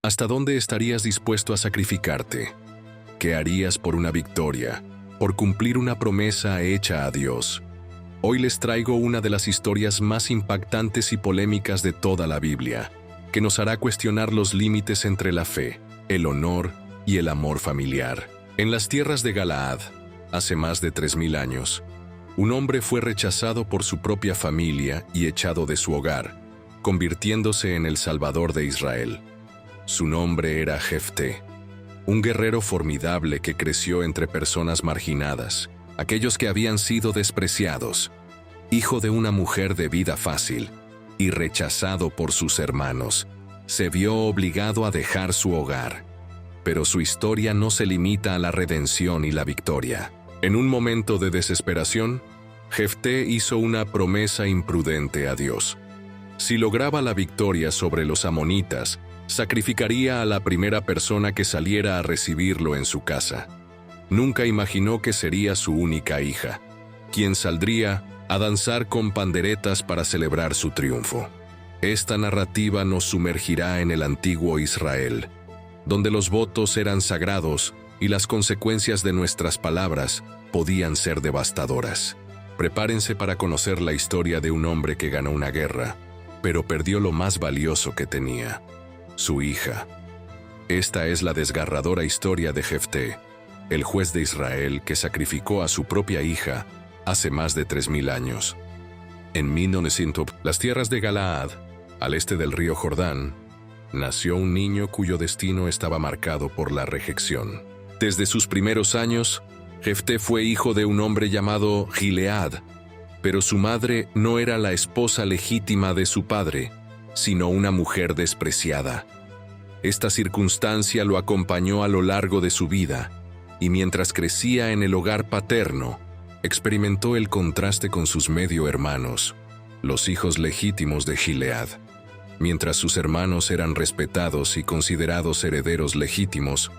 ¿Hasta dónde estarías dispuesto a sacrificarte? ¿Qué harías por una victoria, por cumplir una promesa hecha a Dios? Hoy les traigo una de las historias más impactantes y polémicas de toda la Biblia, que nos hará cuestionar los límites entre la fe, el honor y el amor familiar. En las tierras de Galaad, hace más de 3000 años, un hombre fue rechazado por su propia familia y echado de su hogar, convirtiéndose en el Salvador de Israel. Su nombre era Jefté, un guerrero formidable que creció entre personas marginadas, aquellos que habían sido despreciados, hijo de una mujer de vida fácil y rechazado por sus hermanos. Se vio obligado a dejar su hogar. Pero su historia no se limita a la redención y la victoria. En un momento de desesperación, Jefté hizo una promesa imprudente a Dios. Si lograba la victoria sobre los amonitas, sacrificaría a la primera persona que saliera a recibirlo en su casa. Nunca imaginó que sería su única hija, quien saldría a danzar con panderetas para celebrar su triunfo. Esta narrativa nos sumergirá en el antiguo Israel, donde los votos eran sagrados y las consecuencias de nuestras palabras podían ser devastadoras. Prepárense para conocer la historia de un hombre que ganó una guerra, pero perdió lo más valioso que tenía: su hija. Esta es la desgarradora historia de Jefté, el juez de Israel que sacrificó a su propia hija hace más de 3000 años. En 1900, las tierras de Galaad, al este del río Jordán, nació un niño cuyo destino estaba marcado por la rejección. Desde sus primeros años, Jefté fue hijo de un hombre llamado Gilead, pero su madre no era la esposa legítima de su padre, sino una mujer despreciada. Esta circunstancia lo acompañó a lo largo de su vida, y mientras crecía en el hogar paterno, experimentó el contraste con sus medio hermanos, los hijos legítimos de Gilead. Mientras sus hermanos eran respetados y considerados herederos legítimos,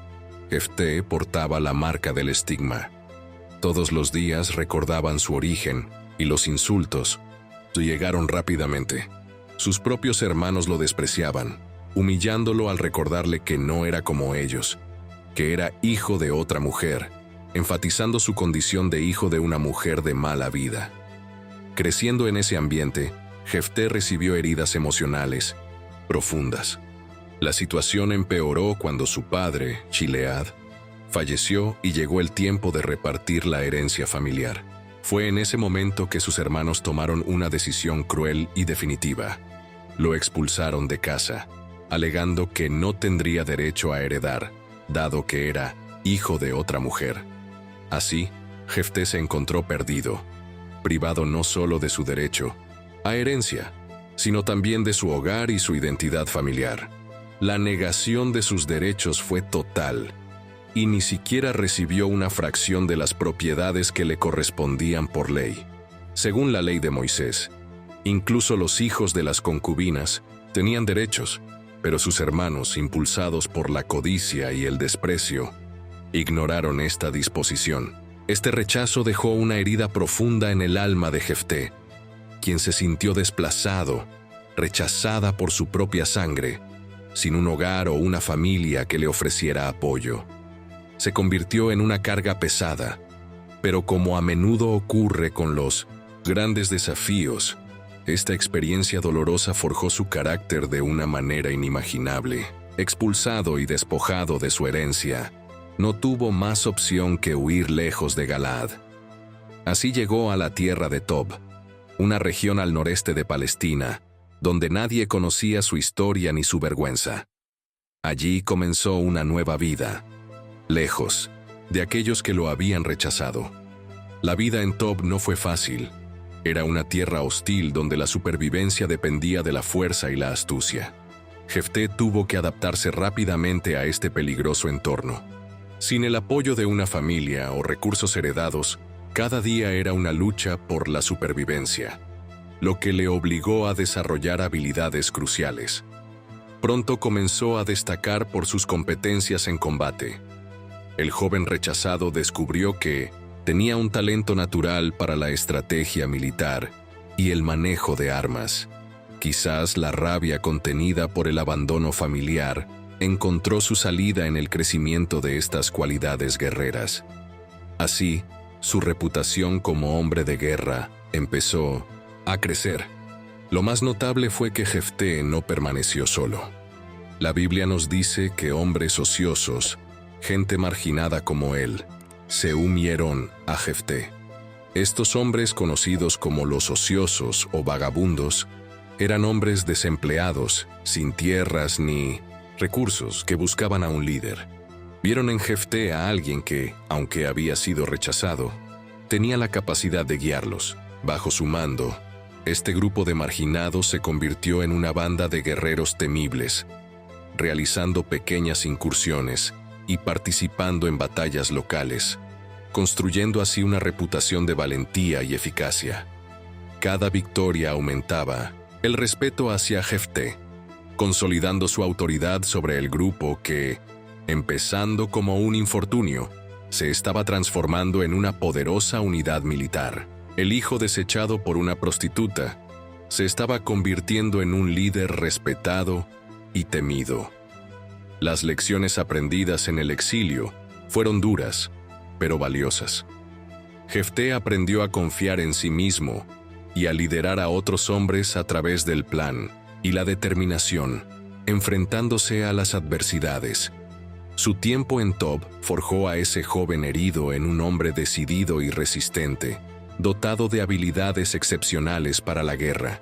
Jefté portaba la marca del estigma. Todos los días recordaban su origen, y los insultos llegaron rápidamente. Sus propios hermanos lo despreciaban, humillándolo al recordarle que no era como ellos, que era hijo de otra mujer, enfatizando su condición de hijo de una mujer de mala vida. Creciendo en ese ambiente, Jefté recibió heridas emocionales profundas. La situación empeoró cuando su padre, Gilead, falleció y llegó el tiempo de repartir la herencia familiar. Fue en ese momento que sus hermanos tomaron una decisión cruel y definitiva. Lo expulsaron de casa, alegando que no tendría derecho a heredar, dado que era hijo de otra mujer. Así, Jefté se encontró perdido, privado no solo de su derecho a herencia, sino también de su hogar y su identidad familiar. La negación de sus derechos fue total, y ni siquiera recibió una fracción de las propiedades que le correspondían por ley. Según la ley de Moisés, incluso los hijos de las concubinas tenían derechos, pero sus hermanos, impulsados por la codicia y el desprecio, ignoraron esta disposición. Este rechazo dejó una herida profunda en el alma de Jefté, quien se sintió desplazado, rechazada por su propia sangre, sin un hogar o una familia que le ofreciera apoyo. Se convirtió en una carga pesada, pero como a menudo ocurre con los grandes desafíos, esta experiencia dolorosa forjó su carácter de una manera inimaginable. Expulsado y despojado de su herencia, no tuvo más opción que huir lejos de Galaad. Así llegó a la tierra de Tob, una región al noreste de Palestina, donde nadie conocía su historia ni su vergüenza. Allí comenzó una nueva vida, lejos de aquellos que lo habían rechazado. La vida en Tob no fue fácil. Era una tierra hostil donde la supervivencia dependía de la fuerza y la astucia. Jefté tuvo que adaptarse rápidamente a este peligroso entorno. Sin el apoyo de una familia o recursos heredados, cada día era una lucha por la supervivencia, lo que le obligó a desarrollar habilidades cruciales. Pronto comenzó a destacar por sus competencias en combate. El joven rechazado descubrió que tenía un talento natural para la estrategia militar y el manejo de armas. Quizás la rabia contenida por el abandono familiar encontró su salida en el crecimiento de estas cualidades guerreras. Así, su reputación como hombre de guerra empezó a crecer. Lo más notable fue que Jefté no permaneció solo. La Biblia nos dice que hombres ociosos, gente marginada como él, se unieron a Jefté. Estos hombres, conocidos como los ociosos o vagabundos, eran hombres desempleados, sin tierras ni recursos, que buscaban a un líder. Vieron en Jefté a alguien que, aunque había sido rechazado, tenía la capacidad de guiarlos. Bajo su mando, este grupo de marginados se convirtió en una banda de guerreros temibles, realizando pequeñas incursiones y participando en batallas locales, construyendo así una reputación de valentía y eficacia. Cada victoria aumentaba el respeto hacia Jefté, consolidando su autoridad sobre el grupo que, empezando como un infortunio, se estaba transformando en una poderosa unidad militar. El hijo desechado por una prostituta se estaba convirtiendo en un líder respetado y temido. Las lecciones aprendidas en el exilio fueron duras, pero valiosas. Jefté aprendió a confiar en sí mismo y a liderar a otros hombres a través del plan y la determinación, enfrentándose a las adversidades. Su tiempo en Tob forjó a ese joven herido en un hombre decidido y resistente, dotado de habilidades excepcionales para la guerra,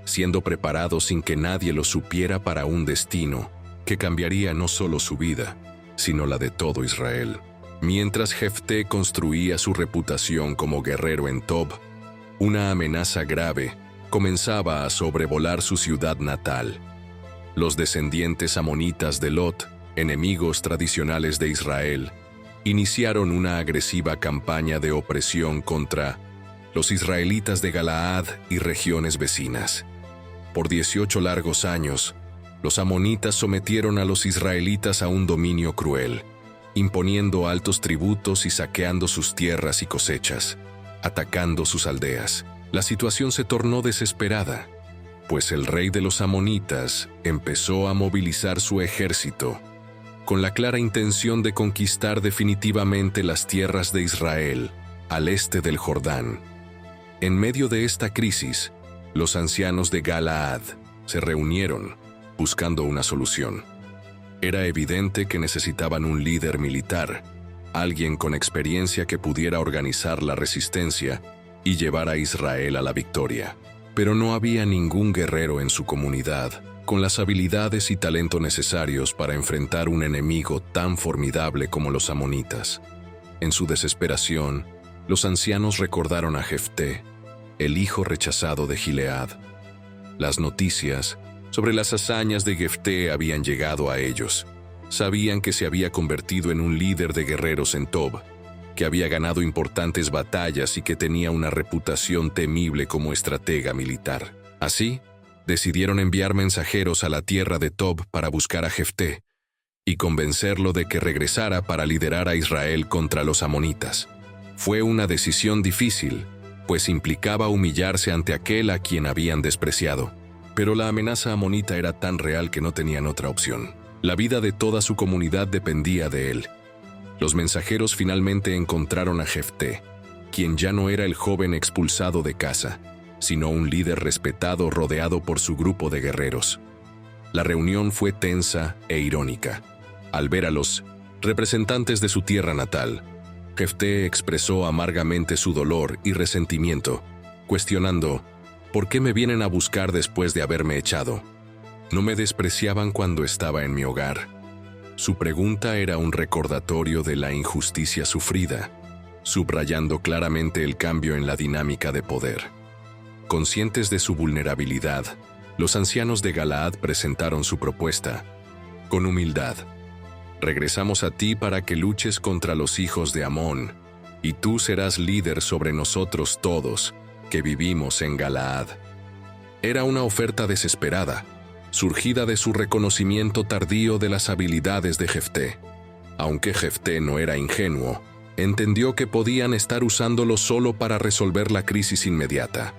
siendo preparado sin que nadie lo supiera para un destino que cambiaría no solo su vida, sino la de todo Israel. Mientras Jefté construía su reputación como guerrero en Tob, una amenaza grave comenzaba a sobrevolar su ciudad natal. Los descendientes amonitas de Lot, enemigos tradicionales de Israel, iniciaron una agresiva campaña de opresión contra los israelitas de Galaad y regiones vecinas. Por 18 largos años, los amonitas sometieron a los israelitas a un dominio cruel, imponiendo altos tributos y saqueando sus tierras y cosechas, atacando sus aldeas. La situación se tornó desesperada, pues el rey de los amonitas empezó a movilizar su ejército, con la clara intención de conquistar definitivamente las tierras de Israel, al este del Jordán. En medio de esta crisis, los ancianos de Galaad se reunieron, buscando una solución. Era evidente que necesitaban un líder militar, alguien con experiencia que pudiera organizar la resistencia y llevar a Israel a la victoria. Pero no había ningún guerrero en su comunidad con las habilidades y talento necesarios para enfrentar un enemigo tan formidable como los amonitas. En su desesperación, los ancianos recordaron a Jefté, el hijo rechazado de Gilead. Las noticias sobre las hazañas de Jefté habían llegado a ellos. Sabían que se había convertido en un líder de guerreros en Tob, que había ganado importantes batallas y que tenía una reputación temible como estratega militar. Así, decidieron enviar mensajeros a la tierra de Tob para buscar a Jefté y convencerlo de que regresara para liderar a Israel contra los amonitas. Fue una decisión difícil, pues implicaba humillarse ante aquel a quien habían despreciado. Pero la amenaza amonita era tan real que no tenían otra opción. La vida de toda su comunidad dependía de él. Los mensajeros finalmente encontraron a Jefté, quien ya no era el joven expulsado de casa, sino un líder respetado rodeado por su grupo de guerreros. La reunión fue tensa e irónica. Al ver a los representantes de su tierra natal, Jefté expresó amargamente su dolor y resentimiento, cuestionando: ¿por qué me vienen a buscar después de haberme echado? No me despreciaban cuando estaba en mi hogar. Su pregunta era un recordatorio de la injusticia sufrida, subrayando claramente el cambio en la dinámica de poder. Conscientes de su vulnerabilidad, los ancianos de Galaad presentaron su propuesta. Con humildad: regresamos a ti para que luches contra los hijos de Amón, y tú serás líder sobre nosotros todos, que vivimos en Galaad. Era una oferta desesperada, surgida de su reconocimiento tardío de las habilidades de Jefté. Aunque Jefté no era ingenuo, entendió que podían estar usándolo solo para resolver la crisis inmediata.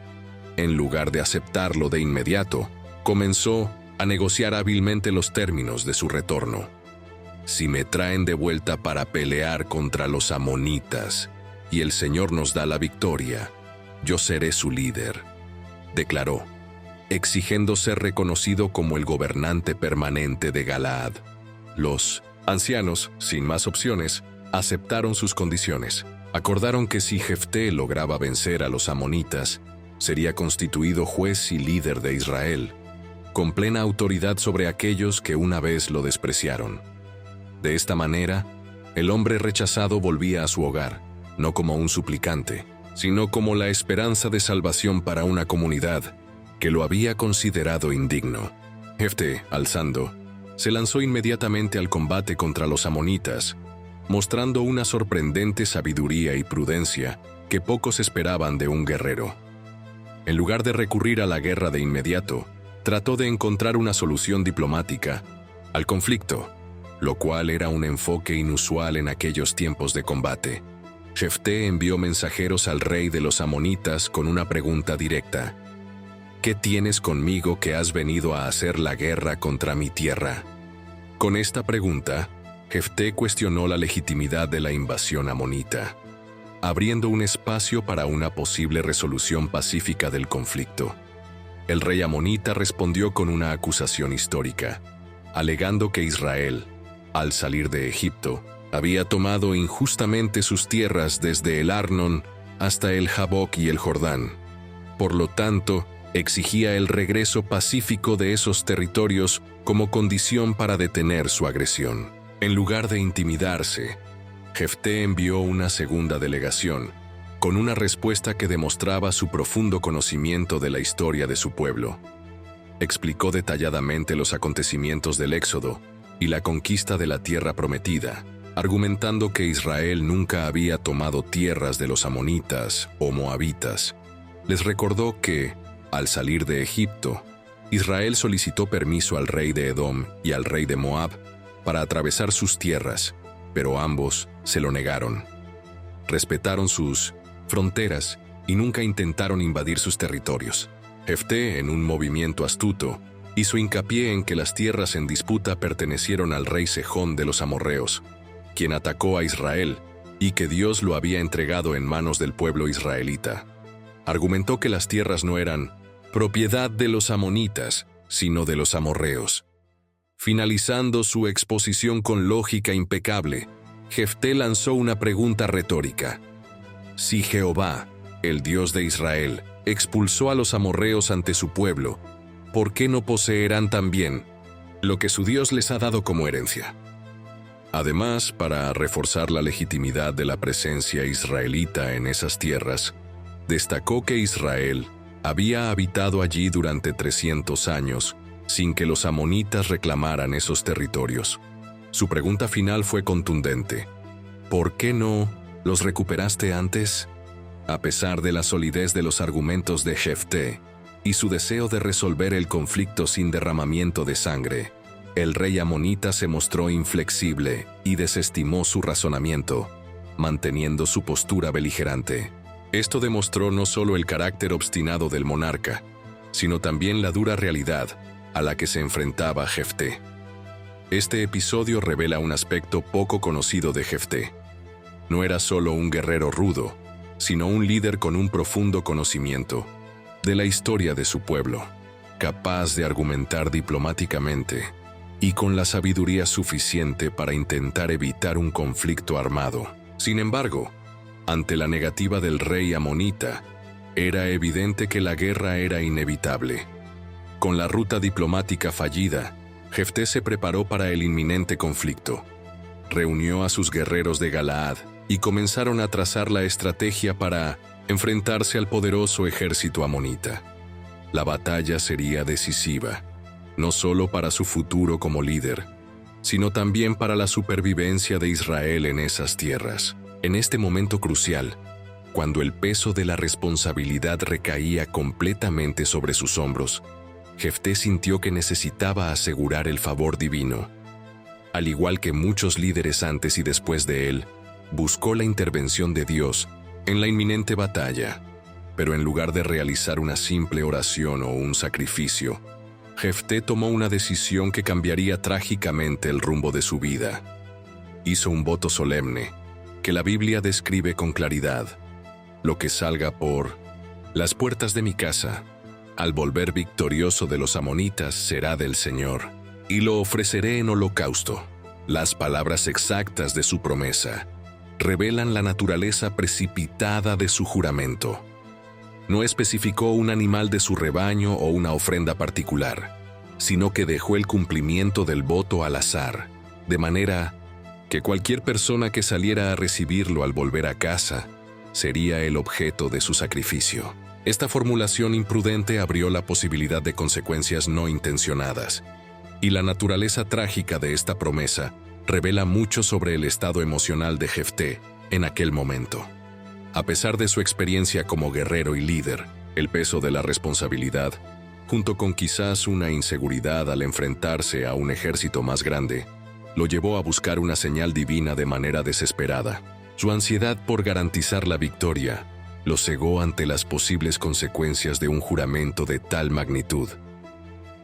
En lugar de aceptarlo de inmediato, comenzó a negociar hábilmente los términos de su retorno. «Si me traen de vuelta para pelear contra los amonitas y el Señor nos da la victoria, yo seré su líder», declaró, exigiendo ser reconocido como el gobernante permanente de Galaad. Los ancianos, sin más opciones, aceptaron sus condiciones. Acordaron que si Jefté lograba vencer a los amonitas, sería constituido juez y líder de Israel, con plena autoridad sobre aquellos que una vez lo despreciaron. De esta manera, el hombre rechazado volvía a su hogar, no como un suplicante, sino como la esperanza de salvación para una comunidad que lo había considerado indigno. Jefté, alzando, se lanzó inmediatamente al combate contra los amonitas, mostrando una sorprendente sabiduría y prudencia que pocos esperaban de un guerrero. En lugar de recurrir a la guerra de inmediato, trató de encontrar una solución diplomática al conflicto, lo cual era un enfoque inusual en aquellos tiempos de combate. Jefté envió mensajeros al rey de los amonitas con una pregunta directa: «¿Qué tienes conmigo que has venido a hacer la guerra contra mi tierra?». Con esta pregunta, Jefté cuestionó la legitimidad de la invasión amonita, abriendo un espacio para una posible resolución pacífica del conflicto. El rey amonita respondió con una acusación histórica, alegando que Israel, al salir de Egipto, había tomado injustamente sus tierras desde el Arnón hasta el Jaboc y el Jordán. Por lo tanto, exigía el regreso pacífico de esos territorios como condición para detener su agresión. En lugar de intimidarse, Jefté envió una segunda delegación, con una respuesta que demostraba su profundo conocimiento de la historia de su pueblo. Explicó detalladamente los acontecimientos del Éxodo y la conquista de la tierra prometida, argumentando que Israel nunca había tomado tierras de los amonitas o moabitas. Les recordó que, al salir de Egipto, Israel solicitó permiso al rey de Edom y al rey de Moab para atravesar sus tierras, pero ambos se lo negaron. Respetaron sus fronteras y nunca intentaron invadir sus territorios. Jefté, en un movimiento astuto, hizo hincapié en que las tierras en disputa pertenecieron al rey Sejón de los amorreos, quien atacó a Israel y que Dios lo había entregado en manos del pueblo israelita. Argumentó que las tierras no eran propiedad de los amonitas, sino de los amorreos. Finalizando su exposición con lógica impecable, Jefté lanzó una pregunta retórica: «Si Jehová, el Dios de Israel, expulsó a los amorreos ante su pueblo, ¿por qué no poseerán también lo que su Dios les ha dado como herencia?». Además, para reforzar la legitimidad de la presencia israelita en esas tierras, destacó que Israel había habitado allí durante 300 años sin que los amonitas reclamaran esos territorios. Su pregunta final fue contundente: ¿por qué no los recuperaste antes? A pesar de la solidez de los argumentos de Jefté y su deseo de resolver el conflicto sin derramamiento de sangre, el rey amonita se mostró inflexible y desestimó su razonamiento, manteniendo su postura beligerante. Esto demostró no solo el carácter obstinado del monarca, sino también la dura realidad a la que se enfrentaba Jefté. Este episodio revela un aspecto poco conocido de Jefté. No era solo un guerrero rudo, sino un líder con un profundo conocimiento de la historia de su pueblo, capaz de argumentar diplomáticamente y con la sabiduría suficiente para intentar evitar un conflicto armado. Sin embargo, ante la negativa del rey amonita, era evidente que la guerra era inevitable. Con la ruta diplomática fallida, Jefté se preparó para el inminente conflicto. Reunió a sus guerreros de Galaad y comenzaron a trazar la estrategia para enfrentarse al poderoso ejército amonita. La batalla sería decisiva, no solo para su futuro como líder, sino también para la supervivencia de Israel en esas tierras. En este momento crucial, cuando el peso de la responsabilidad recaía completamente sobre sus hombros, Jefté sintió que necesitaba asegurar el favor divino. Al igual que muchos líderes antes y después de él, buscó la intervención de Dios en la inminente batalla, pero en lugar de realizar una simple oración o un sacrificio, Jefté tomó una decisión que cambiaría trágicamente el rumbo de su vida. Hizo un voto solemne, que la Biblia describe con claridad. Lo que salga por las puertas de mi casa, al volver victorioso de los amonitas, será del Señor, y lo ofreceré en holocausto. Las palabras exactas de su promesa revelan la naturaleza precipitada de su juramento. No especificó un animal de su rebaño o una ofrenda particular, sino que dejó el cumplimiento del voto al azar, de manera que cualquier persona que saliera a recibirlo al volver a casa sería el objeto de su sacrificio. Esta formulación imprudente abrió la posibilidad de consecuencias no intencionadas, y la naturaleza trágica de esta promesa revela mucho sobre el estado emocional de Jefté en aquel momento. A pesar de su experiencia como guerrero y líder, el peso de la responsabilidad, junto con quizás una inseguridad al enfrentarse a un ejército más grande, lo llevó a buscar una señal divina de manera desesperada. Su ansiedad por garantizar la victoria lo cegó ante las posibles consecuencias de un juramento de tal magnitud.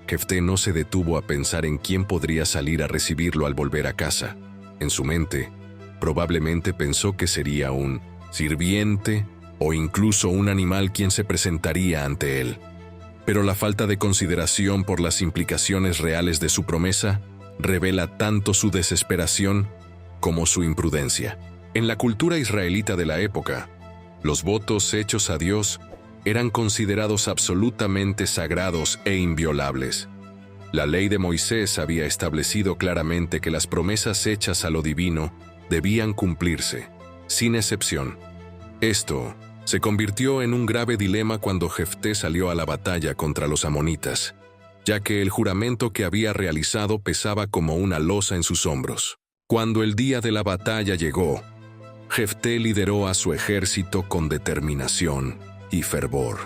Jefté no se detuvo a pensar en quién podría salir a recibirlo al volver a casa. En su mente, probablemente pensó que sería un sirviente o incluso un animal quien se presentaría ante él. Pero la falta de consideración por las implicaciones reales de su promesa revela tanto su desesperación como su imprudencia. En la cultura israelita de la época, los votos hechos a Dios eran considerados absolutamente sagrados e inviolables. La ley de Moisés había establecido claramente que las promesas hechas a lo divino debían cumplirse, sin excepción. Esto se convirtió en un grave dilema cuando Jefté salió a la batalla contra los amonitas, ya que el juramento que había realizado pesaba como una losa en sus hombros. Cuando el día de la batalla llegó, Jefté lideró a su ejército con determinación y fervor.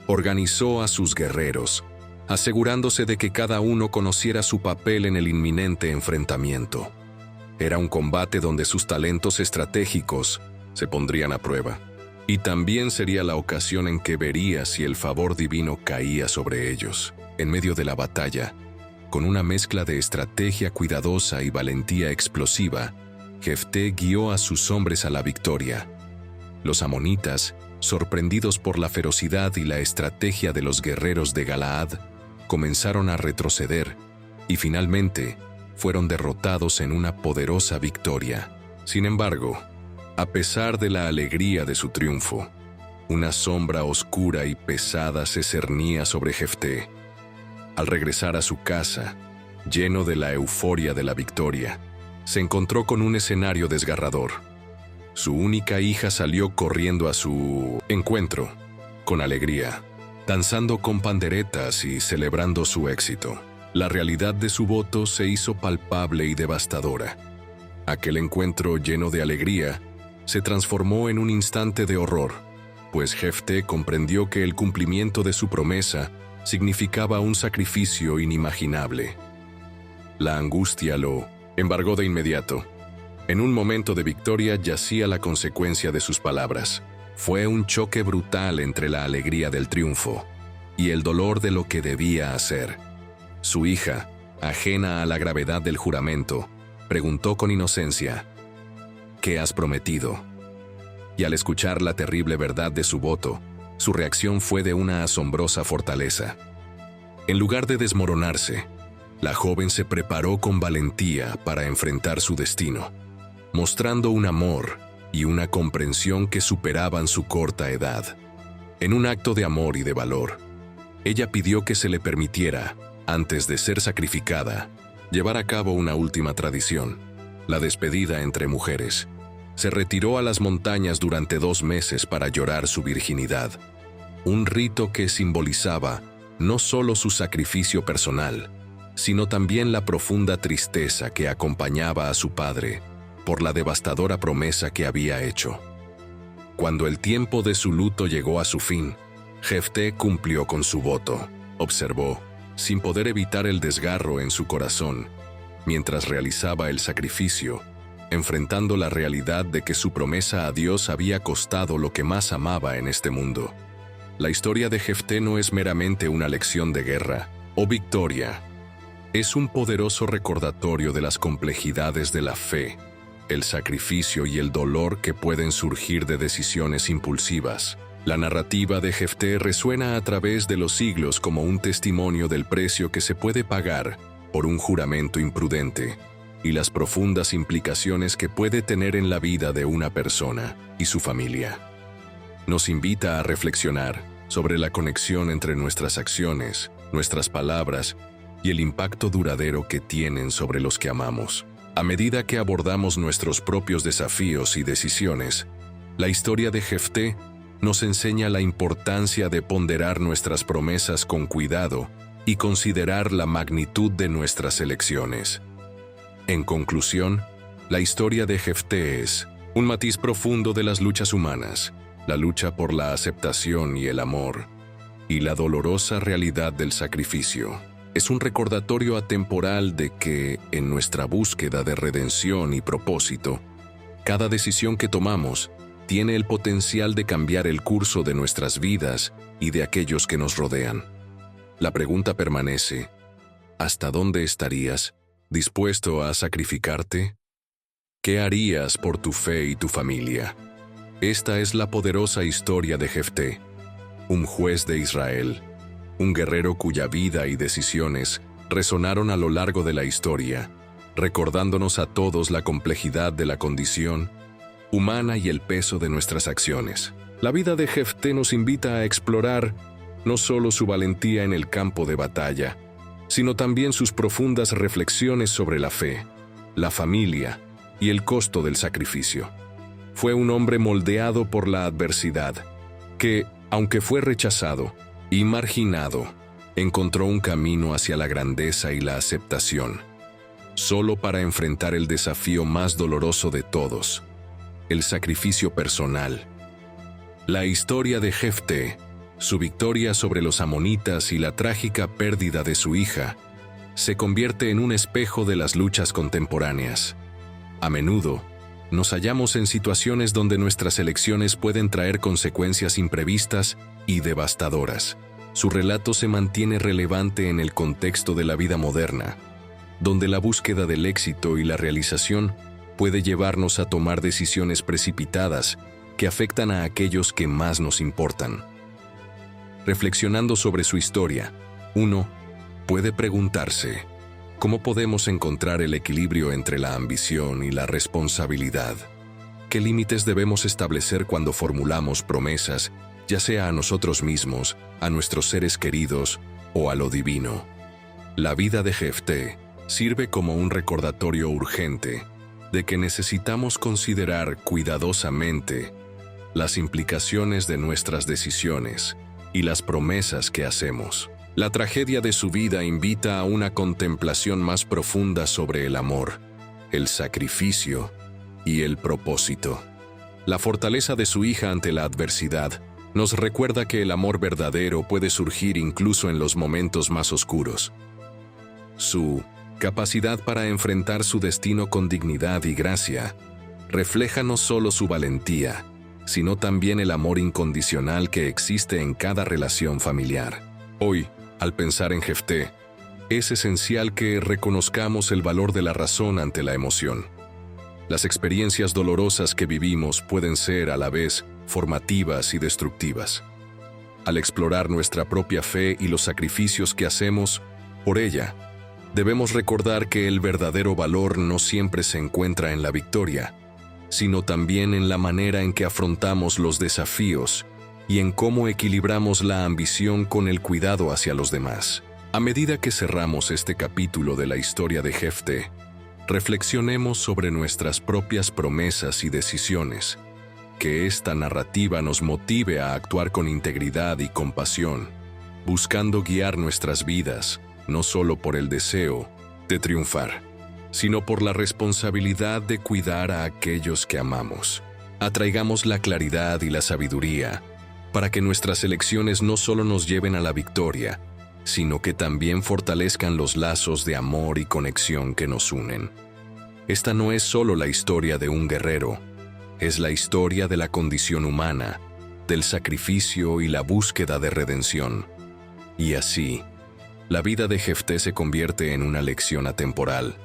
Organizó a sus guerreros, asegurándose de que cada uno conociera su papel en el inminente enfrentamiento. Era un combate donde sus talentos estratégicos se pondrían a prueba, y también sería la ocasión en que vería si el favor divino caía sobre ellos. En medio de la batalla, con una mezcla de estrategia cuidadosa y valentía explosiva, Jefté guió a sus hombres a la victoria. Los amonitas, sorprendidos por la ferocidad y la estrategia de los guerreros de Galaad, comenzaron a retroceder y finalmente fueron derrotados en una poderosa victoria. Sin embargo, a pesar de la alegría de su triunfo, una sombra oscura y pesada se cernía sobre Jefté. Al regresar a su casa, lleno de la euforia de la victoria, se encontró con un escenario desgarrador. Su única hija salió corriendo a su encuentro, con alegría, danzando con panderetas y celebrando su éxito. La realidad de su voto se hizo palpable y devastadora. Aquel encuentro lleno de alegría se transformó en un instante de horror, pues Jefté comprendió que el cumplimiento de su promesa significaba un sacrificio inimaginable. La angustia lo embargó de inmediato. En un momento de victoria yacía la consecuencia de sus palabras. Fue un choque brutal entre la alegría del triunfo y el dolor de lo que debía hacer. Su hija, ajena a la gravedad del juramento, preguntó con inocencia: ¿qué has prometido? Y al escuchar la terrible verdad de su voto, su reacción fue de una asombrosa fortaleza. En lugar de desmoronarse, la joven se preparó con valentía para enfrentar su destino, mostrando un amor y una comprensión que superaban su corta edad. En un acto de amor y de valor, ella pidió que se le permitiera, antes de ser sacrificada, llevar a cabo una última tradición, la despedida entre mujeres. Se retiró a las montañas durante 2 meses para llorar su virginidad, un rito que simbolizaba no solo su sacrificio personal, sino también la profunda tristeza que acompañaba a su padre por la devastadora promesa que había hecho. Cuando el tiempo de su luto llegó a su fin, Jefté cumplió con su voto, observó, sin poder evitar el desgarro en su corazón, mientras realizaba el sacrificio, enfrentando la realidad de que su promesa a Dios había costado lo que más amaba en este mundo. La historia de Jefté no es meramente una lección de guerra, o victoria, es un poderoso recordatorio de las complejidades de la fe, el sacrificio y el dolor que pueden surgir de decisiones impulsivas. La narrativa de Jefté resuena a través de los siglos como un testimonio del precio que se puede pagar por un juramento imprudente y las profundas implicaciones que puede tener en la vida de una persona y su familia. Nos invita a reflexionar sobre la conexión entre nuestras acciones, nuestras palabras y el impacto duradero que tienen sobre los que amamos. A medida que abordamos nuestros propios desafíos y decisiones, la historia de Jefté nos enseña la importancia de ponderar nuestras promesas con cuidado y considerar la magnitud de nuestras elecciones. En conclusión, la historia de Jefté es un matiz profundo de las luchas humanas, la lucha por la aceptación y el amor, y la dolorosa realidad del sacrificio. Es un recordatorio atemporal de que, en nuestra búsqueda de redención y propósito, cada decisión que tomamos tiene el potencial de cambiar el curso de nuestras vidas y de aquellos que nos rodean. La pregunta permanece: ¿hasta dónde estarías dispuesto a sacrificarte? ¿Qué harías por tu fe y tu familia? Esta es la poderosa historia de Jefté, un juez de Israel, un guerrero cuya vida y decisiones resonaron a lo largo de la historia, recordándonos a todos la complejidad de la condición humana y el peso de nuestras acciones. La vida de Jefté nos invita a explorar no solo su valentía en el campo de batalla, sino también sus profundas reflexiones sobre la fe, la familia y el costo del sacrificio. Fue un hombre moldeado por la adversidad, que, aunque fue rechazado y marginado, encontró un camino hacia la grandeza y la aceptación, solo para enfrentar el desafío más doloroso de todos: el sacrificio personal. La historia de Jefté, su victoria sobre los amonitas y la trágica pérdida de su hija, se convierte en un espejo de las luchas contemporáneas. A menudo, nos hallamos en situaciones donde nuestras elecciones pueden traer consecuencias imprevistas y devastadoras. Su relato se mantiene relevante en el contexto de la vida moderna, donde la búsqueda del éxito y la realización puede llevarnos a tomar decisiones precipitadas que afectan a aquellos que más nos importan. Reflexionando sobre su historia, uno puede preguntarse: ¿cómo podemos encontrar el equilibrio entre la ambición y la responsabilidad? ¿Qué límites debemos establecer cuando formulamos promesas, ya sea a nosotros mismos, a nuestros seres queridos o a lo divino? La vida de Jefté sirve como un recordatorio urgente de que necesitamos considerar cuidadosamente las implicaciones de nuestras decisiones y las promesas que hacemos. La tragedia de su vida invita a una contemplación más profunda sobre el amor, el sacrificio y el propósito. La fortaleza de su hija ante la adversidad nos recuerda que el amor verdadero puede surgir incluso en los momentos más oscuros. Su capacidad para enfrentar su destino con dignidad y gracia refleja no solo su valentía, sino también el amor incondicional que existe en cada relación familiar. Hoy, al pensar en Jefté, es esencial que reconozcamos el valor de la razón ante la emoción. Las experiencias dolorosas que vivimos pueden ser a la vez formativas y destructivas. Al explorar nuestra propia fe y los sacrificios que hacemos por ella, debemos recordar que el verdadero valor no siempre se encuentra en la victoria, sino también en la manera en que afrontamos los desafíos y en cómo equilibramos la ambición con el cuidado hacia los demás. A medida que cerramos este capítulo de la historia de Jefté, reflexionemos sobre nuestras propias promesas y decisiones, que esta narrativa nos motive a actuar con integridad y compasión, buscando guiar nuestras vidas, no solo por el deseo de triunfar, sino por la responsabilidad de cuidar a aquellos que amamos. Atraigamos la claridad y la sabiduría para que nuestras elecciones no solo nos lleven a la victoria, sino que también fortalezcan los lazos de amor y conexión que nos unen. Esta no es solo la historia de un guerrero, es la historia de la condición humana, del sacrificio y la búsqueda de redención. Y así, La vida de Jefté se convierte en una lección atemporal,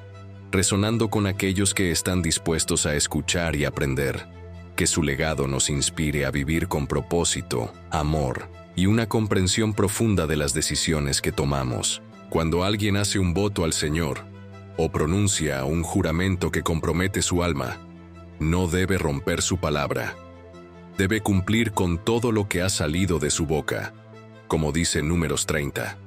resonando con aquellos que están dispuestos a escuchar y aprender. Que su legado nos inspire a vivir con propósito, amor y una comprensión profunda de las decisiones que tomamos. Cuando alguien hace un voto al Señor o pronuncia un juramento que compromete su alma, no debe romper su palabra. Debe cumplir con todo lo que ha salido de su boca, como dice Números 30.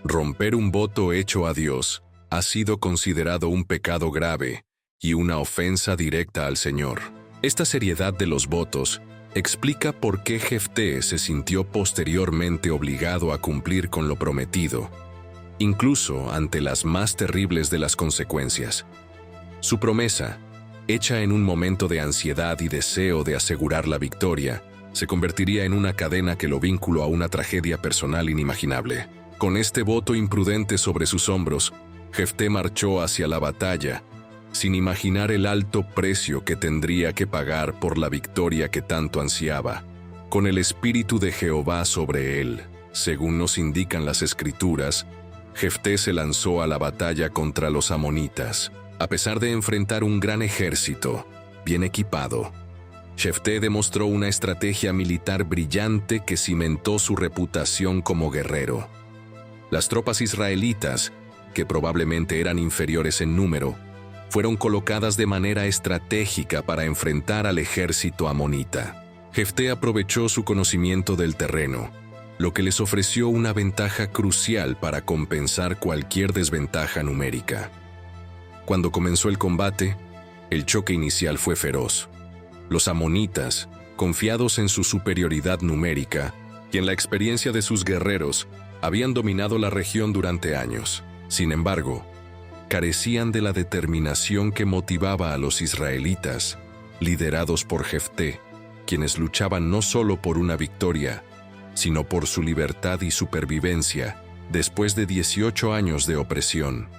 Romper un voto hecho a Dios ha sido considerado un pecado grave y una ofensa directa al Señor. Esta seriedad de los votos explica por qué Jefté se sintió posteriormente obligado a cumplir con lo prometido, incluso ante las más terribles de las consecuencias. Su promesa, hecha en un momento de ansiedad y deseo de asegurar la victoria, se convertiría en una cadena que lo vinculó a una tragedia personal inimaginable. Con este voto imprudente sobre sus hombros, Jefté marchó hacia la batalla, sin imaginar el alto precio que tendría que pagar por la victoria que tanto ansiaba. Con el espíritu de Jehová sobre él, según nos indican las Escrituras, Jefté se lanzó a la batalla contra los amonitas. A pesar de enfrentar un gran ejército, bien equipado, Jefté demostró una estrategia militar brillante que cimentó su reputación como guerrero. Las tropas israelitas, que probablemente eran inferiores en número, fueron colocadas de manera estratégica para enfrentar al ejército amonita. Jefté aprovechó su conocimiento del terreno, lo que les ofreció una ventaja crucial para compensar cualquier desventaja numérica. Cuando comenzó el combate, el choque inicial fue feroz. Los amonitas, confiados en su superioridad numérica y en la experiencia de sus guerreros, habían dominado la región durante años. Sin embargo, carecían de la determinación que motivaba a los israelitas, liderados por Jefté, quienes luchaban no solo por una victoria, sino por su libertad y supervivencia después de 18 años de opresión.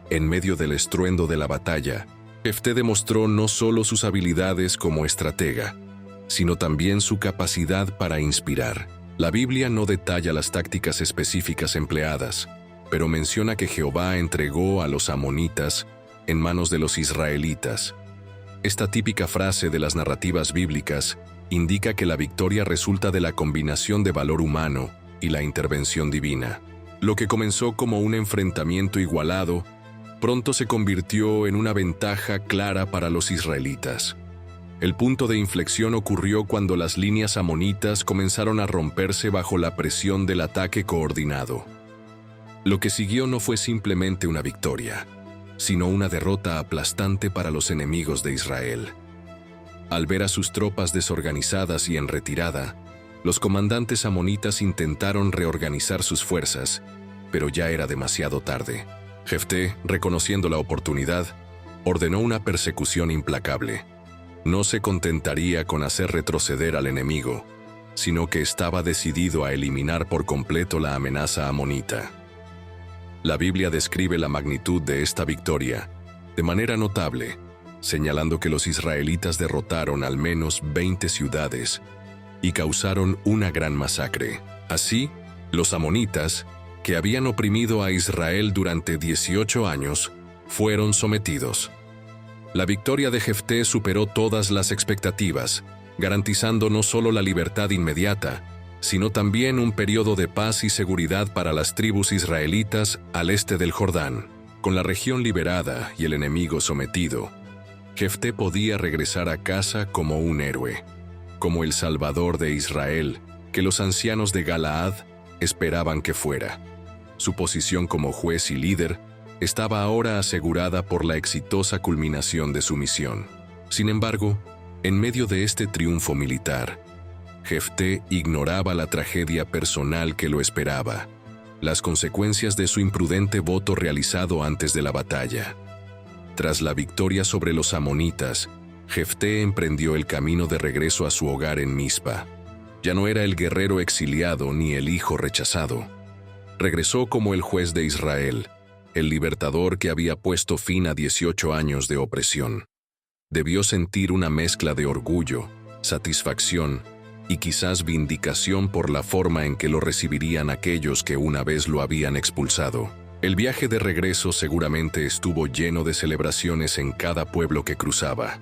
En medio del estruendo de la batalla, Jefté demostró no solo sus habilidades como estratega, sino también su capacidad para inspirar. La Biblia no detalla las tácticas específicas empleadas, pero menciona que Jehová entregó a los amonitas en manos de los israelitas. Esta típica frase de las narrativas bíblicas indica que la victoria resulta de la combinación de valor humano y la intervención divina. Lo que comenzó como un enfrentamiento igualado, pronto se convirtió en una ventaja clara para los israelitas. El punto de inflexión ocurrió cuando las líneas amonitas comenzaron a romperse bajo la presión del ataque coordinado. Lo que siguió no fue simplemente una victoria, sino una derrota aplastante para los enemigos de Israel. Al ver a sus tropas desorganizadas y en retirada, los comandantes amonitas intentaron reorganizar sus fuerzas, pero ya era demasiado tarde. Jefté, reconociendo la oportunidad, ordenó una persecución implacable. No se contentaría con hacer retroceder al enemigo, sino que estaba decidido a eliminar por completo la amenaza amonita. La Biblia describe la magnitud de esta victoria de manera notable, señalando que los israelitas derrotaron al menos 20 ciudades y causaron una gran masacre. Así, los amonitas, que habían oprimido a Israel durante 18 años, fueron sometidos. La victoria de Jefté superó todas las expectativas, garantizando no solo la libertad inmediata, sino también un periodo de paz y seguridad para las tribus israelitas al este del Jordán. Con la región liberada y el enemigo sometido, Jefté podía regresar a casa como un héroe, como el Salvador de Israel, que los ancianos de Galaad esperaban que fuera. Su posición como juez y líder estaba ahora asegurada por la exitosa culminación de su misión. Sin embargo, en medio de este triunfo militar, Jefté ignoraba la tragedia personal que lo esperaba, las consecuencias de su imprudente voto realizado antes de la batalla. Tras la victoria sobre los amonitas, Jefté emprendió el camino de regreso a su hogar en Mizpa. Ya no era el guerrero exiliado ni el hijo rechazado. Regresó como el juez de Israel, el libertador que había puesto fin a 18 años de opresión. Debió sentir una mezcla de orgullo, satisfacción y quizás vindicación por la forma en que lo recibirían aquellos que una vez lo habían expulsado. El viaje de regreso seguramente estuvo lleno de celebraciones en cada pueblo que cruzaba.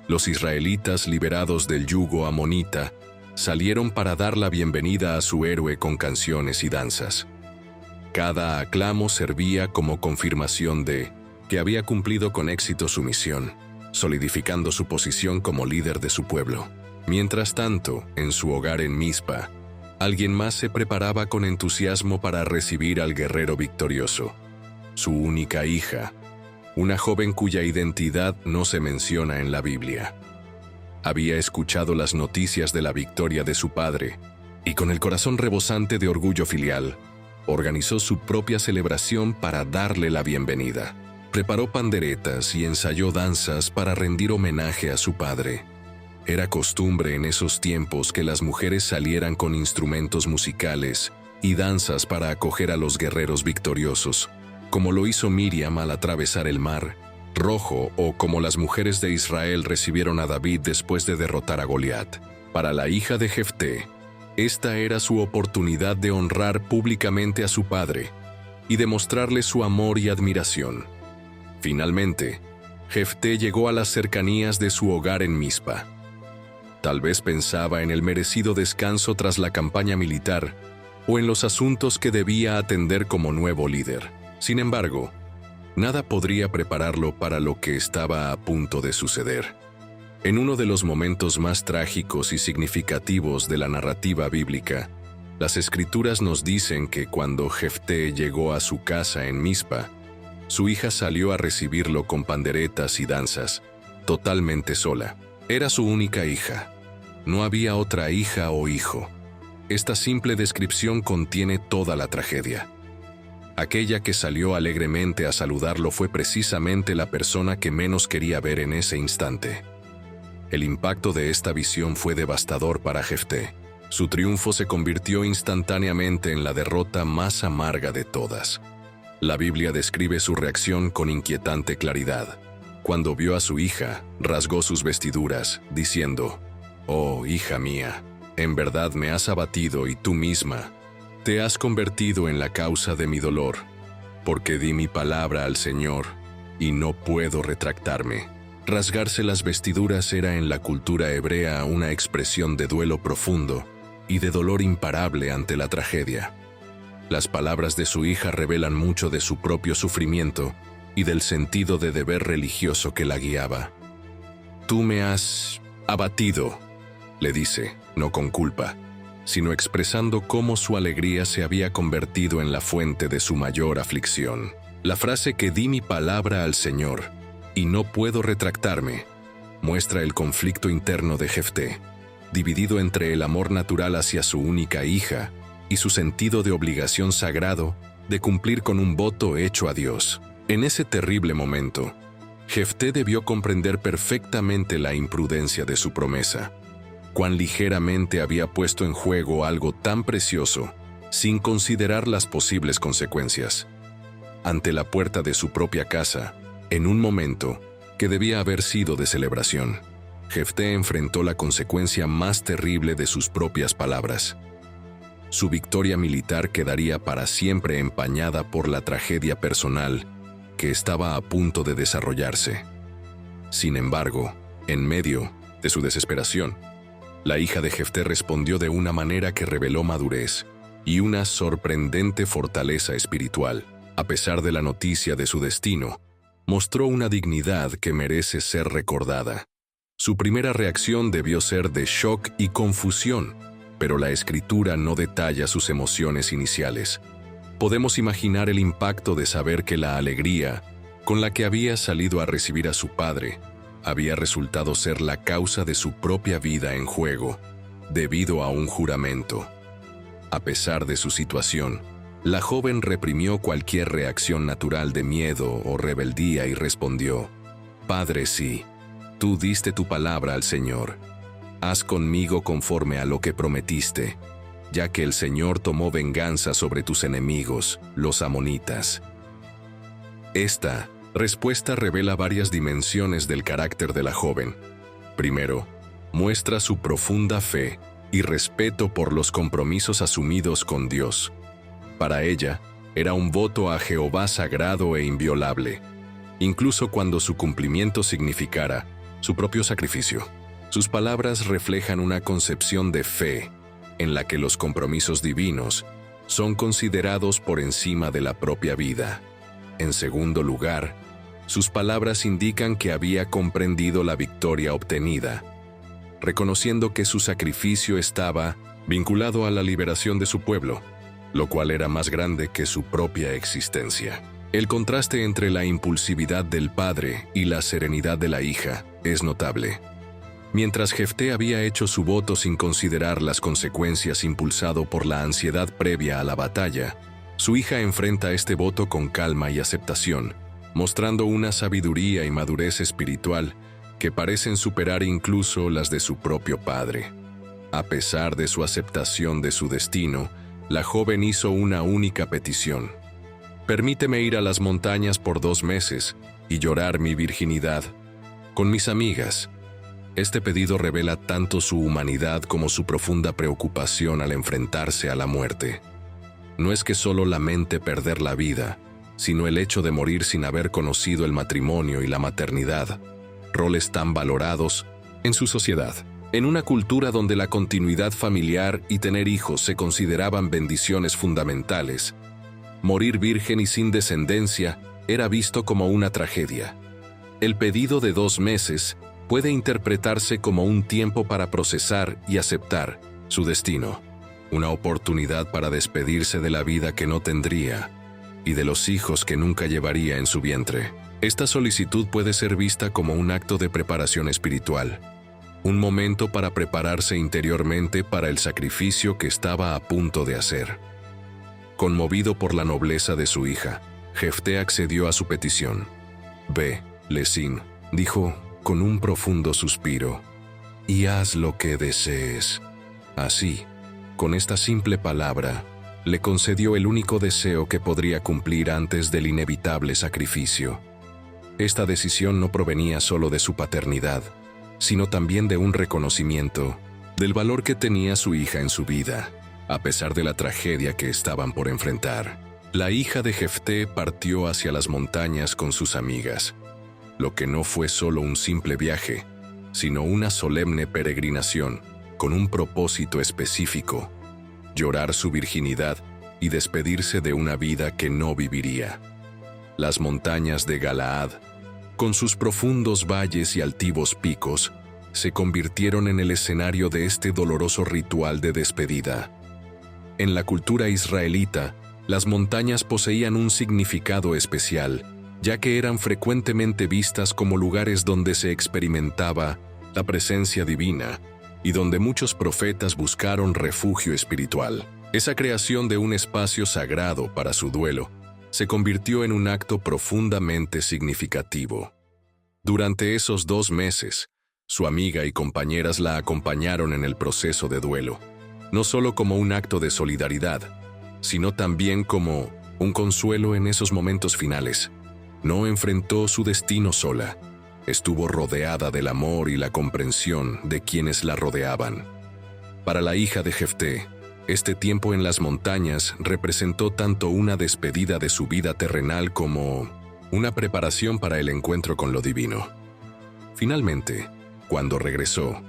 Los israelitas, liberados del yugo amonita, salieron para dar la bienvenida a su héroe con canciones y danzas. Cada aclamo servía como confirmación de que había cumplido con éxito su misión, solidificando su posición como líder de su pueblo. Mientras tanto, en su hogar en Mizpa, alguien más se preparaba con entusiasmo para recibir al guerrero victorioso. Su única hija, una joven cuya identidad no se menciona en la Biblia. Había escuchado las noticias de la victoria de su padre y con el corazón rebosante de orgullo filial, organizó su propia celebración para darle la bienvenida. Preparó panderetas y ensayó danzas para rendir homenaje a su padre. Era costumbre en esos tiempos que las mujeres salieran con instrumentos musicales y danzas para acoger a los guerreros victoriosos, como lo hizo Miriam al atravesar el mar Rojo o como las mujeres de Israel recibieron a David después de derrotar a Goliat. Para la hija de Jefté, esta era su oportunidad de honrar públicamente a su padre y demostrarle su amor y admiración. Finalmente, Jefté llegó a las cercanías de su hogar en Mizpa. Tal vez pensaba en el merecido descanso tras la campaña militar o en los asuntos que debía atender como nuevo líder. Sin embargo, nada podría prepararlo para lo que estaba a punto de suceder. En uno de los momentos más trágicos y significativos de la narrativa bíblica, las Escrituras nos dicen que cuando Jefté llegó a su casa en Mizpa, su hija salió a recibirlo con panderetas y danzas, totalmente sola. Era su única hija. No había otra hija o hijo. Esta simple descripción contiene toda la tragedia. Aquella que salió alegremente a saludarlo fue precisamente la persona que menos quería ver en ese instante. El impacto de esta visión fue devastador para Jefté. Su triunfo se convirtió instantáneamente en la derrota más amarga de todas. La Biblia describe su reacción con inquietante claridad. Cuando vio a su hija, rasgó sus vestiduras, diciendo: «Oh, hija mía, en verdad me has abatido y tú misma te has convertido en la causa de mi dolor, porque di mi palabra al Señor y no puedo retractarme». Rasgarse las vestiduras era en la cultura hebrea una expresión de duelo profundo y de dolor imparable ante la tragedia. Las palabras de su hija revelan mucho de su propio sufrimiento y del sentido de deber religioso que la guiaba. «Tú me has abatido», le dice, no con culpa, sino expresando cómo su alegría se había convertido en la fuente de su mayor aflicción. La frase «que di mi palabra al Señor y no puedo retractarme» muestra el conflicto interno de Jefté, dividido entre el amor natural hacia su única hija y su sentido de obligación sagrado de cumplir con un voto hecho a Dios. En ese terrible momento, Jefté debió comprender perfectamente la imprudencia de su promesa. Cuán ligeramente había puesto en juego algo tan precioso, sin considerar las posibles consecuencias. Ante la puerta de su propia casa, en un momento que debía haber sido de celebración, Jefté enfrentó la consecuencia más terrible de sus propias palabras. Su victoria militar quedaría para siempre empañada por la tragedia personal que estaba a punto de desarrollarse. Sin embargo, en medio de su desesperación, la hija de Jefté respondió de una manera que reveló madurez y una sorprendente fortaleza espiritual. A pesar de la noticia de su destino, mostró una dignidad que merece ser recordada. Su primera reacción debió ser de shock y confusión, pero la Escritura no detalla sus emociones iniciales. Podemos imaginar el impacto de saber que la alegría con la que había salido a recibir a su padre había resultado ser la causa de su propia vida en juego, debido a un juramento. A pesar de su situación, la joven reprimió cualquier reacción natural de miedo o rebeldía y respondió: «Padre, sí, tú diste tu palabra al Señor. Haz conmigo conforme a lo que prometiste, ya que el Señor tomó venganza sobre tus enemigos, los amonitas». Esta respuesta revela varias dimensiones del carácter de la joven. Primero, muestra su profunda fe y respeto por los compromisos asumidos con Dios. Para ella, era un voto a Jehová sagrado e inviolable, incluso cuando su cumplimiento significara su propio sacrificio. Sus palabras reflejan una concepción de fe en la que los compromisos divinos son considerados por encima de la propia vida. En segundo lugar, sus palabras indican que había comprendido la victoria obtenida, reconociendo que su sacrificio estaba vinculado a la liberación de su pueblo, lo cual era más grande que su propia existencia. El contraste entre la impulsividad del padre y la serenidad de la hija es notable. Mientras Jefté había hecho su voto sin considerar las consecuencias impulsado por la ansiedad previa a la batalla, su hija enfrenta este voto con calma y aceptación, mostrando una sabiduría y madurez espiritual que parecen superar incluso las de su propio padre. A pesar de su aceptación de su destino, la joven hizo una única petición: «Permíteme ir a las montañas por 2 meses y llorar mi virginidad con mis amigas». Este pedido revela tanto su humanidad como su profunda preocupación al enfrentarse a la muerte. No es que solo lamente perder la vida, sino el hecho de morir sin haber conocido el matrimonio y la maternidad, roles tan valorados en su sociedad. En una cultura donde la continuidad familiar y tener hijos se consideraban bendiciones fundamentales, morir virgen y sin descendencia era visto como una tragedia. El pedido de 2 meses puede interpretarse como un tiempo para procesar y aceptar su destino, una oportunidad para despedirse de la vida que no tendría y de los hijos que nunca llevaría en su vientre. Esta solicitud puede ser vista como un acto de preparación espiritual, un momento para prepararse interiormente para el sacrificio que estaba a punto de hacer. Conmovido por la nobleza de su hija, Jefté accedió a su petición. «Ve, Lesín», dijo con un profundo suspiro, «y haz lo que desees». Así, con esta simple palabra, le concedió el único deseo que podría cumplir antes del inevitable sacrificio. Esta decisión no provenía solo de su paternidad, sino también de un reconocimiento del valor que tenía su hija en su vida, a pesar de la tragedia que estaban por enfrentar. La hija de Jefté partió hacia las montañas con sus amigas, lo que no fue solo un simple viaje, sino una solemne peregrinación con un propósito específico: llorar su virginidad y despedirse de una vida que no viviría. Las montañas de Galaad, con sus profundos valles y altivos picos, se convirtieron en el escenario de este doloroso ritual de despedida. En la cultura israelita, las montañas poseían un significado especial, ya que eran frecuentemente vistas como lugares donde se experimentaba la presencia divina y donde muchos profetas buscaron refugio espiritual. Esa creación de un espacio sagrado para su duelo se convirtió en un acto profundamente significativo. Durante esos 2 meses, su amiga y compañeras la acompañaron en el proceso de duelo, no solo como un acto de solidaridad, sino también como un consuelo en esos momentos finales. No enfrentó su destino sola, estuvo rodeada del amor y la comprensión de quienes la rodeaban. Para la hija de Jefté, este tiempo en las montañas representó tanto una despedida de su vida terrenal como una preparación para el encuentro con lo divino. Finalmente, cuando regresó,